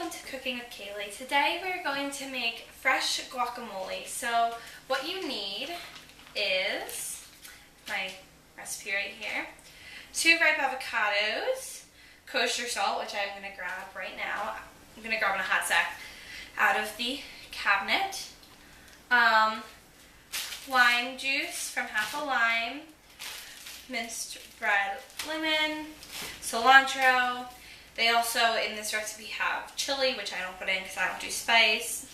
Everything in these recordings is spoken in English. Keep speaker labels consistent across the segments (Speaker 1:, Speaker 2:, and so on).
Speaker 1: welcome to Cooking with Kayleigh. Today we're going to make fresh guacamole. So what you need is my recipe right here. 2 ripe avocados, kosher salt, which I'm going to grab right now. I'm going to grab in a hot sec out of the cabinet. Lime juice from half a lime, minced red lemon, cilantro. They also, in this recipe, have chili, which I don't put in because I don't do spice.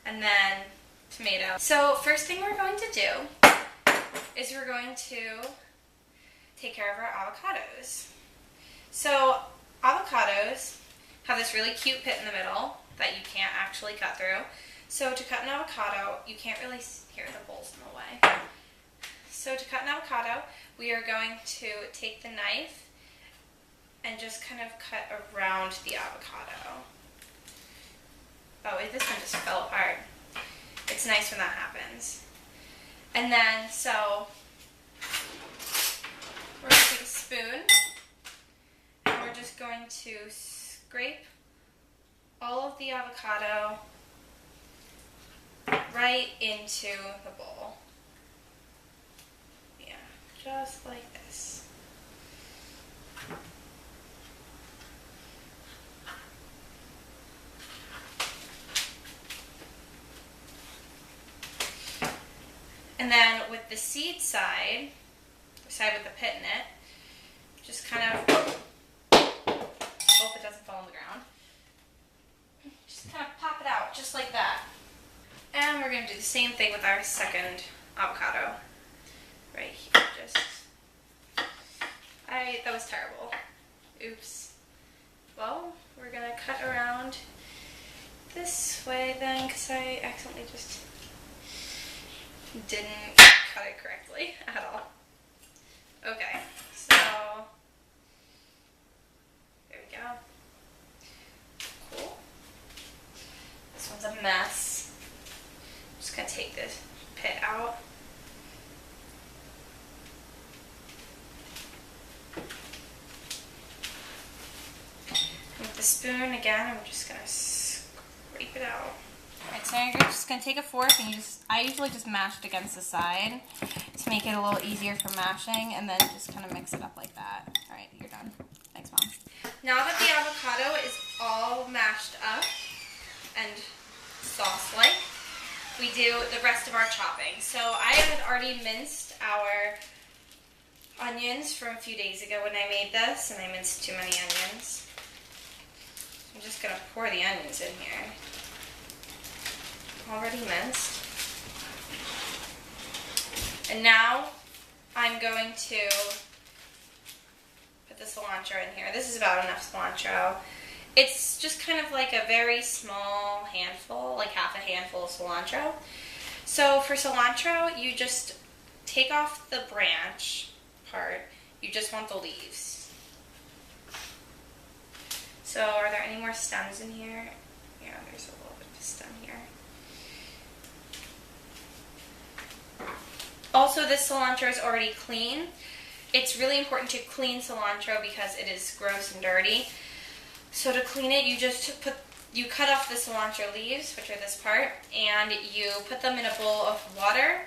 Speaker 1: And then tomato. So first thing we're going to do is we're going to take care of our avocados. So avocados have this really cute pit in the middle that you can't actually cut through. So to cut an avocado, you can't really hear the bowl's in the way. So to cut an avocado, we are going to take the knife and just kind of cut around the avocado. Oh wait, this one just fell apart. It's nice when that happens. And then, so, we're going to take a spoon and we're just going to scrape all of the avocado right into the bowl. Yeah, just like this. And then with the seed side, the side with the pit in it, just kind of, hope it doesn't fall on the ground. Just kind of pop it out, just like that. And we're going to do the same thing with our second avocado. Right here, just, that was terrible. Oops. Well, we're going to cut around this way then, because I accidentally just didn't cut it correctly at all. Okay, so, there we go. Cool. This one's a mess. I'm just going to take this pit out. With the spoon again, I'm just going to scrape it out. Alright, so you're just going to take a fork and I usually just mash it against the side to make it a little easier for mashing, and then just kind of mix it up like that. Alright, you're done. Thanks, Mom. Now that the avocado is all mashed up and sauce-like, we do the rest of our chopping. So I had already minced our onions from a few days ago when I made this, and I minced too many onions. I'm just going to pour the onions in here. Already minced. And now I'm going to put the cilantro in here. This is about enough cilantro. It's just kind of like a very small handful, like half a handful of cilantro. So for cilantro, you just take off the branch part. You just want the leaves. So are there any more stems in here? Yeah, there's a little bit of stem here. Also, this cilantro is already clean. It's really important to clean cilantro because it is gross and dirty. So to clean it, you cut off the cilantro leaves, which are this part, and you put them in a bowl of water.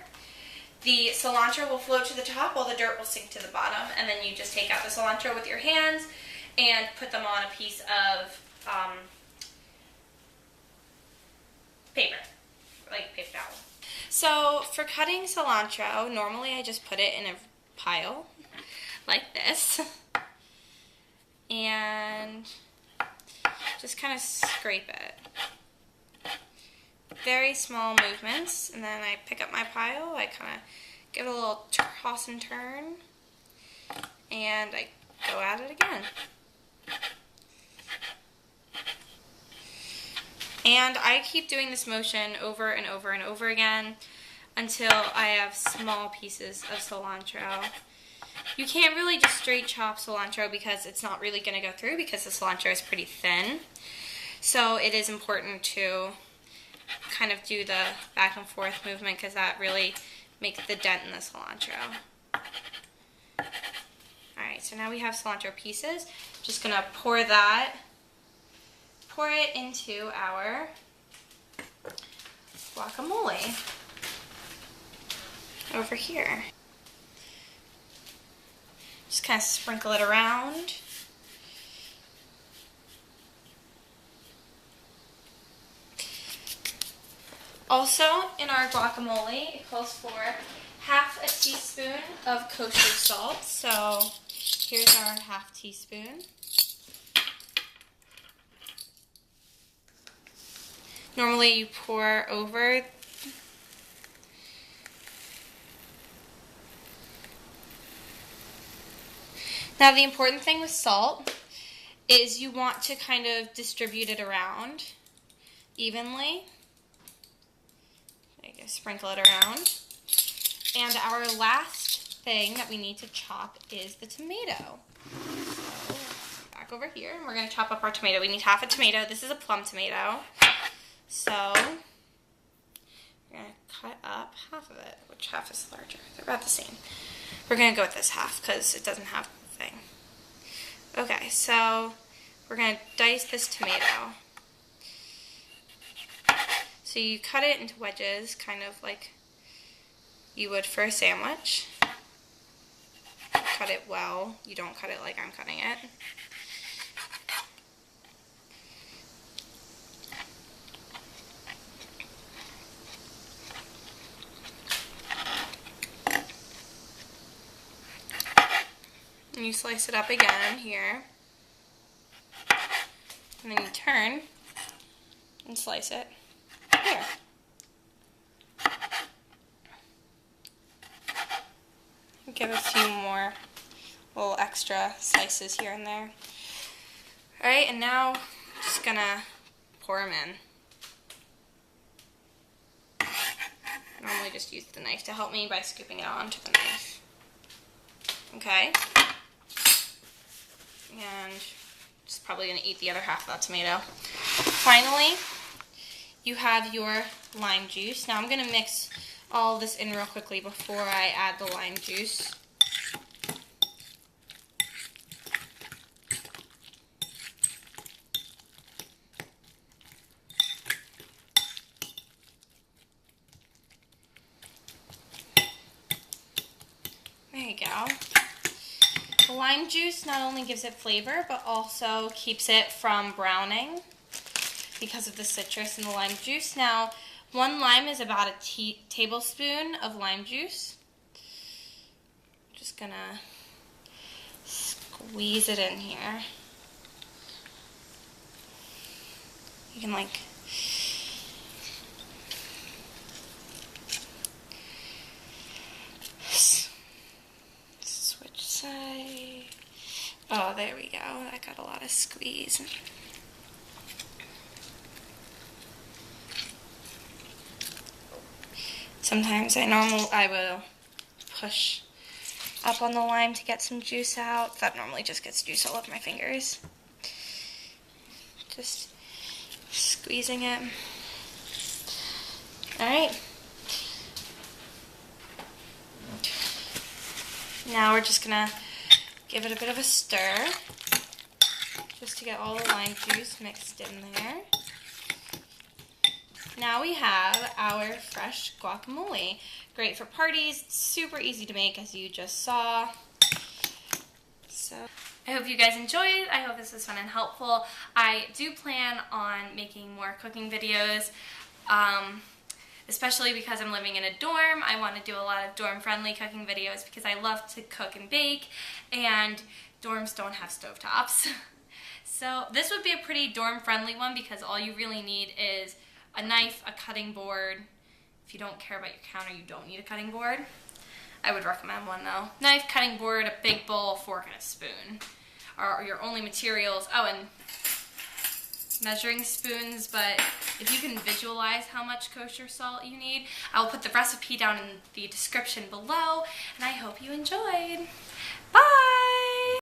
Speaker 1: The cilantro will float to the top while the dirt will sink to the bottom, and then you just take out the cilantro with your hands and put them on a piece of paper, like paper towel. So for cutting cilantro, normally I just put it in a pile like this and just kind of scrape it. Very small movements, and then I pick up my pile, I kind of give it a little toss and turn, and I go at it again. And I keep doing this motion over and over and over again until I have small pieces of cilantro. You can't really just straight chop cilantro because it's not really going to go through because the cilantro is pretty thin. So it is important to kind of do the back and forth movement because that really makes the dent in the cilantro. Alright, Alright, so now we have cilantro pieces. Just gonna pour it into our guacamole over here. Just kind of sprinkle it around. Also, in our guacamole, it calls for half a teaspoon of kosher salt. So here's our half teaspoon. Normally you pour over. Now the important thing with salt is you want to kind of distribute it around evenly. There you go, sprinkle it around. And our last thing that we need to chop is the tomato. So back over here, and we're going to chop up our tomato. We need half a tomato. This is a plum tomato. So we're going to cut up half of it. Which half is larger? They're about the same. We're going to go with this half because it doesn't have the thing. Okay, so we're going to dice this tomato. So you cut it into wedges, kind of like you would for a sandwich. Cut it well. You don't cut it like I'm cutting it. And you slice it up again here. And then you turn and slice it here. Give a few more little extra slices here and there. Alright, and now I'm just gonna pour them in. I normally just use the knife to help me by scooping it onto the knife. Okay. And just probably gonna eat the other half of that tomato. Finally, you have your lime juice. Now I'm gonna mix all this in real quickly before I add the lime juice. There you go. The lime juice not only gives it flavor, but also keeps it from browning because of the citrus in the lime juice. Now, one lime is about a tablespoon of lime juice. Just gonna squeeze it in here. You can like switch side. Oh, there we go. That got a lot of squeeze. Sometimes I will push up on the lime to get some juice out. That normally just gets juice all over my fingers. Just squeezing it. Alright. Now we're just gonna give it a bit of a stir just to get all the lime juice mixed in there. Now we have our fresh guacamole. Great for parties, super easy to make as you just saw. So I hope you guys enjoyed. I hope this was fun and helpful. I do plan on making more cooking videos, especially because I'm living in a dorm. I want to do a lot of dorm-friendly cooking videos because I love to cook and bake, and dorms don't have stovetops. So this would be a pretty dorm-friendly one because all you really need is a knife, a cutting board. If you don't care about your counter, you don't need a cutting board. I would recommend one though. Knife, cutting board, a big bowl, a fork, and a spoon are your only materials. Oh, and measuring spoons, but if you can visualize how much kosher salt you need, I'll put the recipe down in the description below, and I hope you enjoyed. Bye!